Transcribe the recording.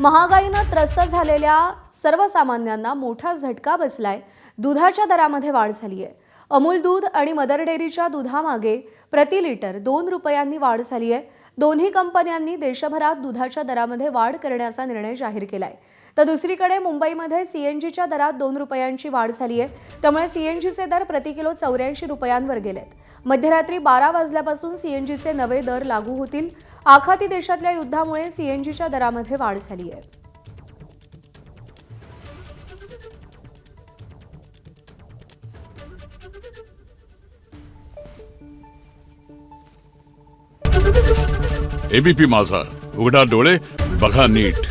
महागाईनं त्रस्त झालेल्या सर्वसामान्यांना मोठा झटका बसलाय। दुधाच्या दरामध्ये वाढ झाली आहे। अमूल दूध आणि मदर डेअरीच्या दुधामागे प्रति लिटर 2 रुपयांनी वाढ झाली आहे। दोन्ही कंपन्यांनी देशभरात दुधाच्या दरामध्ये वाढ करण्याचा निर्णय जाहीर केलाय। तर दुसरीकडे मुंबईमध्ये सीएनजीच्या दरात 2 रुपयांची वाढ झाली आहे। त्यामुळे सीएनजीचे दर प्रति किलो 84 रुपयांवर गेलेत। मध्यरात्री 12 वाजल्यापासून सीएनजीचे नवे दर लागू होतील। आखाती देशातल्या युद्धामुळे सीएनजीच्या दरामध्ये वाढ झाली आहे। एबीपी माझा, उघडा डोळे बघा नीट।